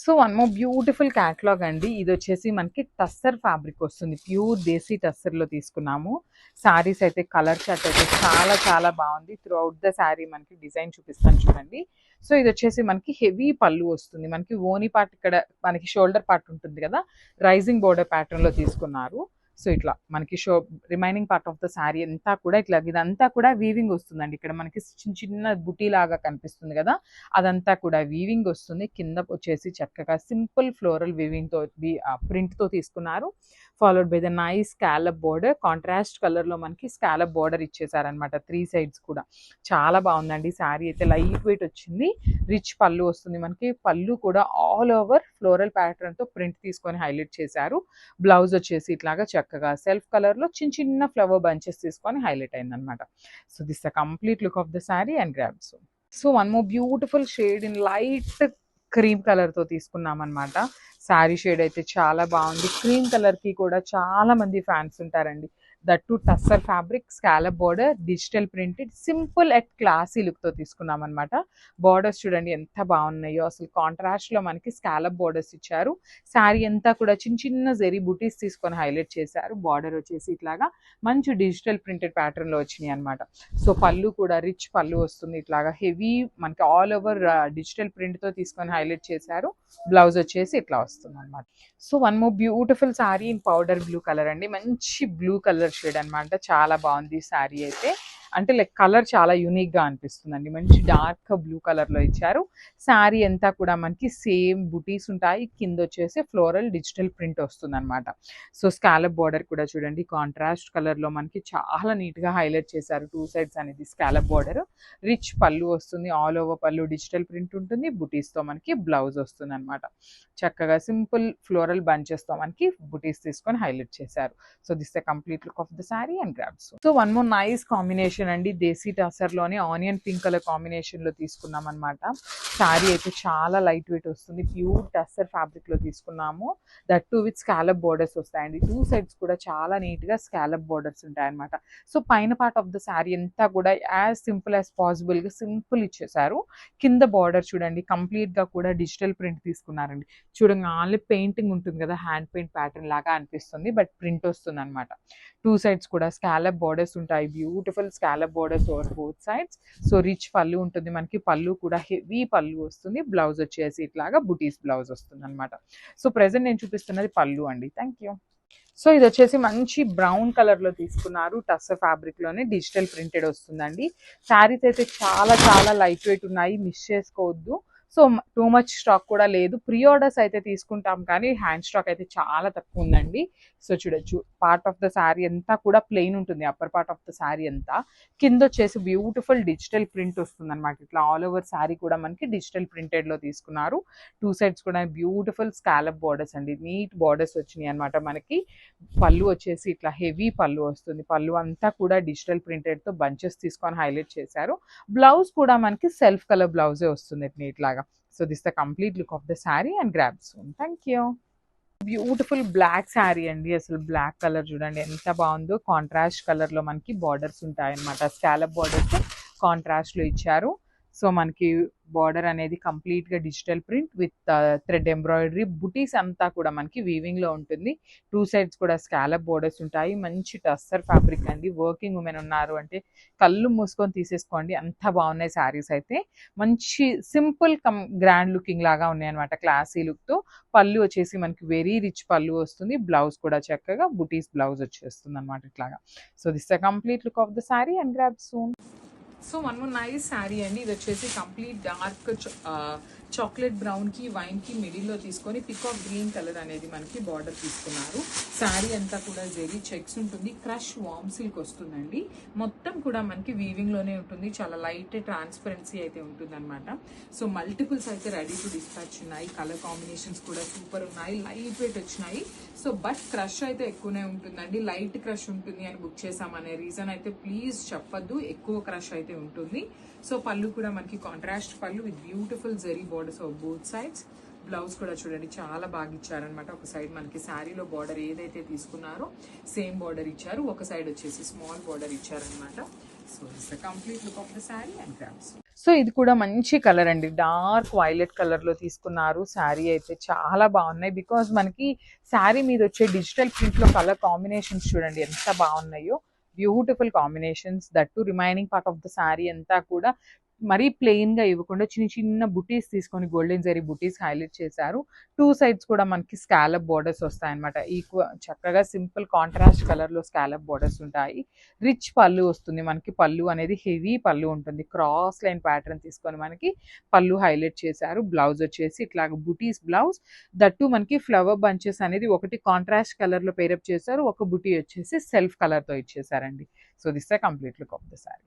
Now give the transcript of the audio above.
So one more beautiful catalogue అండి. ఇది వచ్చేసి మనకి టస్సర్ ఫ్యాబ్రిక్ వస్తుంది. ప్యూర్ దేశీ టస్సర్లో తీసుకున్నాము. శారీస్ అయితే కలర్ చార్ట్ అయితే చాలా చాలా బాగుంది. త్రూ అవుట్ ద శారీ మనకి డిజైన్ చూపిస్తాను చూడండి. సో ఇది వచ్చేసి మనకి హెవీ పళ్ళు వస్తుంది. మనకి ఓనీ పార్ట్ ఇక్కడ మనకి షోల్డర్ పార్ట్ ఉంటుంది కదా, రైజింగ్ బోర్డర్ ప్యాటర్న్లో తీసుకున్నారు. సో ఇట్లా మనకి remaining part of the sari అంతా కూడా ఇట్లా ఇదంతా కూడా వీవింగ్ వస్తుందండి. ఇక్కడ మనకి చిన్న చిన్న బుటీ లాగా కనిపిస్తుంది కదా, అదంతా కూడా వీవింగ్ వస్తుంది. కింద వచ్చేసి చక్కగా సింపుల్ ఫ్లోరల్ వీవింగ్ తో ప్రింట్ తో తీసుకున్నారు. Followed by the nice scallop border. Contrast colour లో మనకి స్కాలప్ బోర్డర్ ఇచ్చేసారనమాట 3 సైడ్స్ కూడా. చాలా బాగుందండి శారీ అయితే. లైట్ వెయిట్ వచ్చింది. రిచ్ పళ్ళు వస్తుంది మనకి. పళ్ళు కూడా ఆల్ ఓవర్ ఫ్లోరల్ ప్యాటర్న్ తో ప్రింట్ తీసుకొని హైలైట్ చేశారు. బ్లౌజ్ వచ్చేసి ఇట్లాగా చక్కగా సెల్ఫ్ కలర్ లో చిన్న చిన్న ఫ్లవర్ బంచెస్ తీసుకొని హైలైట్ అయిందనమాట. So this the complete look of the sari and grabs. So one more beautiful shade in light cream colour తో తీసుకున్నాం అనమాట. శారీ షేడ్ అయితే చాలా బాగుంది. క్రీమ్ కలర్ కి కూడా చాలా మంది ఫ్యాన్స్ ఉంటారండి. That to tussar fabric, scallop border, digital printed, simple at classy look తో తీసుకున్నాం అనమాట. బోర్డర్స్ చూడండి ఎంత బాగున్నాయో అసలు. కాంట్రాస్ట్ లో మనకి స్కాలప్ బోర్డర్స్ ఇచ్చారు. శారీ అంతా కూడా చిన్న చిన్న జెరీ బుటీస్ తీసుకొని హైలైట్ చేశారు. బార్డర్ వచ్చేసి ఇట్లాగా మంచి డిజిటల్ ప్రింటెడ్ ప్యాటర్న్ లో వచ్చినాయి అనమాట. సో పళ్ళు కూడా రిచ్ పళ్ళు వస్తుంది. ఇట్లాగా హెవీ మనకి ఆల్ ఓవర్ డిజిటల్ ప్రింట్ తో తీసుకొని హైలైట్ చేశారు. బ్లౌజ్ వచ్చేసి ఇట్లా వస్తుంది అనమాట. So one more beautiful sari in powder blue colour అండి. మంచి బ్లూ కలర్ షేడ్ అనమాట. చాలా బాగుంది శారీ అయితే. అంటే లైక్ కలర్ చాలా యూనిక్ గా అనిపిస్తుందండి. మంచి డార్క్ బ్లూ కలర్ లో ఇచ్చారు. శారీ అంతా కూడా మనకి సేమ్ బుటీస్ ఉంటాయి. కింద వచ్చేసి ఫ్లోరల్ డిజిటల్ ప్రింట్ వస్తుంది అనమాట. సో స్కాలప్ బోర్డర్ కూడా చూడండి కాంట్రాస్ట్ కలర్ లో మనకి చాలా నీట్ గా హైలైట్ చేశారు. 2 సైడ్స్ అనేది స్కాలప్ బోర్డర్. రిచ్ పళ్ళు వస్తుంది. ఆల్ ఓవర్ పళ్ళు డిజిటల్ ప్రింట్ ఉంటుంది. బుటీస్ తో మనకి బ్లౌజ్ వస్తుంది అనమాట. చక్కగా సింపుల్ ఫ్లోరల్ బంచెస్ తో మనకి బుటీస్ తీసుకొని హైలైట్ చేశారు. So this the complete look of the sari and grabs. So one more nice combination అండి. దేశీ టసర్ లోనే ఆనియన్ పింక్ కలర్ కాంబినేషన్ లో తీసుకున్నాం అనమాట. శారీ అయితే చాలా లైట్ వెయిట్ వస్తుంది. ప్యూర్ టసర్ ఫ్యాబ్రిక్ లో తీసుకున్నాము. That to with scallop borders వస్తాయండి. 2 సైడ్స్ కూడా చాలా నీట్ గా స్కాలప్ బోర్డర్స్ ఉంటాయి అనమాట. సో పైన పార్ట్ ఆఫ్ ద శారీ అంతా కూడా యాజ్ సింపుల్ యాజ్ పాసిబుల్ గా సింపుల్ ఇచ్చేసారు. కింద బార్డర్ చూడండి కంప్లీట్ గా కూడా డిజిటల్ ప్రింట్ తీసుకున్నారండి. చూడండి ఆన్లీ పెయింటింగ్ ఉంటుంది కదా, హ్యాండ్ పెయింట్ ప్యాటర్న్ లాగా అనిపిస్తుంది, బట్ ప్రింట్ వస్తుంది అనమాట. 2 సైడ్స్ కూడా స్కాలప్ బోర్డర్స్ ఉంటాయి. Beautiful scallop borders over both sides. So rich పళ్ళు ఉంటుంది మనకి. పళ్ళు కూడా హెవీ పళ్ళు వస్తుంది. బ్లౌజ్ వచ్చేసి ఇట్లాగా బుటీస్ బ్లౌజ్ వస్తుంది అనమాట. సో ప్రెసెంట్ నేను చూపిస్తున్నది పళ్ళు అండి. Thank you. సో ఇది వచ్చేసి మంచి బ్రౌన్ కలర్ లో తీసుకున్నారు. టస్సర్ ఫ్యాబ్రిక్ లోనే డిజిటల్ ప్రింటెడ్ వస్తుందండి. శారీస్ అయితే చాలా చాలా లైట్ వెయిట్ ఉన్నాయి. మిస్ చేసుకోవద్దు. సో టూ మచ్ స్టాక్ కూడా లేదు. ప్రీ ఆర్డర్స్ అయితే తీసుకుంటాం కానీ హ్యాండ్ స్టాక్ అయితే చాలా తక్కువ ఉందండి. సో చూడొచ్చు పార్ట్ ఆఫ్ ద శారీ అంతా కూడా ప్లెయిన్ ఉంటుంది. Upper part of the sari అంతా. కింద వచ్చేసి బ్యూటిఫుల్ డిజిటల్ ప్రింట్ వస్తుంది అనమాట. ఇట్లా ఆల్ ఓవర్ శారీ కూడా మనకి డిజిటల్ ప్రింటెడ్ లో తీసుకున్నారు. 2 సైడ్స్ కూడా బ్యూటిఫుల్ స్కాలప్ బోర్డర్స్ అండి. నీట్ బోర్డర్స్ వచ్చినాయి అనమాట మనకి. పళ్ళు వచ్చేసి ఇట్లా హెవీ పళ్ళు వస్తుంది. పళ్ళు అంతా కూడా డిజిటల్ ప్రింటెడ్ తో బంచెస్ తీసుకొని హైలైట్ చేశారు. బ్లౌజ్ కూడా మనకి సెల్ఫ్ కలర్ బ్లౌజే వస్తుంది నీట్ లాగా. So this the complete look of the sari and grab soon. Thank you. Beautiful black sari అండి. అసలు బ్లాక్ కలర్ చూడండి ఎంత బాగుందో. కాంట్రాస్ట్ కలర్ లో మనకి బార్డర్స్ ఉంటాయి అనమాట. స్కాలప్ బార్డర్స్ కాంట్రాస్ట్ లో ఇచ్చారు. సో మనకి బార్డర్ అనేది కంప్లీట్ గా digital print with thread embroidery. బుటీస్ అంతా కూడా మనకి వీవింగ్ లో ఉంటుంది. 2 సైడ్స్ కూడా స్కాలప్ బోర్డర్స్ ఉంటాయి. మంచి టస్సర్ ఫ్యాబ్రిక్ అండి. వర్కింగ్ ఉమెన్ ఉన్నారు అంటే కళ్ళు మూసుకొని తీసేసుకోండి, అంత బాగున్నాయి శారీస్ అయితే. మంచి సింపుల్ కమ్ గ్రాండ్ లుకింగ్ లాగా ఉన్నాయి అనమాట. క్లాసీ లుక్ తో. పళ్ళు వచ్చేసి మనకి వెరీ రిచ్ పళ్ళు వస్తుంది. బ్లౌజ్ కూడా చక్కగా బుటీస్ బ్లౌజ్ వచ్చేస్తుంది అనమాట ఇట్లాగా. So this the complete look of the sari and grab soon. So one more nice sari అండి. ఇది వచ్చేసి కంప్లీట్ డార్క్ చాక్లెట్ బ్రౌన్ కి వైన్ కి మిడిల్ లో తీసుకొని పికాక్ గ్రీన్ కలర్ అనేది మనకి బార్డర్ తీసుకున్నారు. శారీ అంతా కూడా జెరీ చెక్స్ ఉంటుంది. క్రష్ వామ్ సిల్క్ వస్తుందండి. మొత్తం కూడా మనకి వీవింగ్ లోనే ఉంటుంది. చాలా లైట్ ట్రాన్స్పరెన్సీ అయితే ఉంటుంది అనమాట. సో మల్టిపుల్స్ అయితే రెడీ టు డిస్పాచ్ ఉన్నాయి. కలర్ కాంబినేషన్స్ కూడా సూపర్ ఉన్నాయి. లైట్ వెయిట్ వచ్చినాయి. సో బట్ క్రష్ అయితే ఎక్కువనే ఉంటుందండి. లైట్ క్రష్ ఉంటుంది అని బుక్ చేసామనే రీజన్ అయితే ప్లీజ్ చెప్పద్దు. ఎక్కువ క్రష్ అయితే ఉంటుంది. సో పళ్ళు కూడా మనకి కాంట్రాస్ట్ పళ్ళు with beautiful zari borders of both sides. Blouse కూడా చూడండి చాలా బాగా ఇచ్చారనమాట. ఒక సైడ్ మనకి శారీలో బార్డర్ ఏదైతే తీసుకున్నారో సేమ్ బార్డర్ ఇచ్చారు. ఒక సైడ్ వచ్చేసి స్మాల్ బార్డర్ ఇచ్చారనమాట. So it's the complete look of the sari and grabs. So ఇది కూడా మంచి కలర్ అండి, డార్క్ వైలెట్ కలర్లో తీసుకున్నారు. శారీ అయితే చాలా బాగున్నాయి. బికాజ్ మనకి శారీ మీద వచ్చే డిజిటల్ ప్రింట్లో కలర్ కాంబినేషన్స్ చూడండి ఎంత బాగున్నాయో. Beautiful combinations. That to remaining part of the sari అంతా కూడా మరీ ప్లెయిన్గా ఇవ్వకుండా చిన్న చిన్న బుటీస్ తీసుకొని గోల్డెన్ జరీ బుటీస్ హైలైట్ చేశారు. టూ సైడ్స్ కూడా మనకి స్కాలప్ బోర్డర్స్ వస్తాయన్నమాట. చక్కగా సింపుల్ కాంట్రాస్ట్ కలర్లో స్కాలప్ బోర్డర్స్ ఉంటాయి. రిచ్ పళ్ళు వస్తుంది మనకి. పళ్ళు అనేది హెవీ పళ్ళు ఉంటుంది. క్రాస్ లైన్ ప్యాటర్న్ తీసుకొని మనకి పళ్ళు హైలైట్ చేశారు. బ్లౌజ్ వచ్చేసి ఇట్లాగ బుటీస్ బ్లౌజ్. దట్టు మనకి ఫ్లవర్ బంచెస్ అనేది ఒకటి కాంట్రాస్ట్ కలర్లో పేరప్ చేశారు, ఒక బుటీ వచ్చేసి సెల్ఫ్ కలర్తో ఇచ్చేసారండి. So this the complete look of the sari.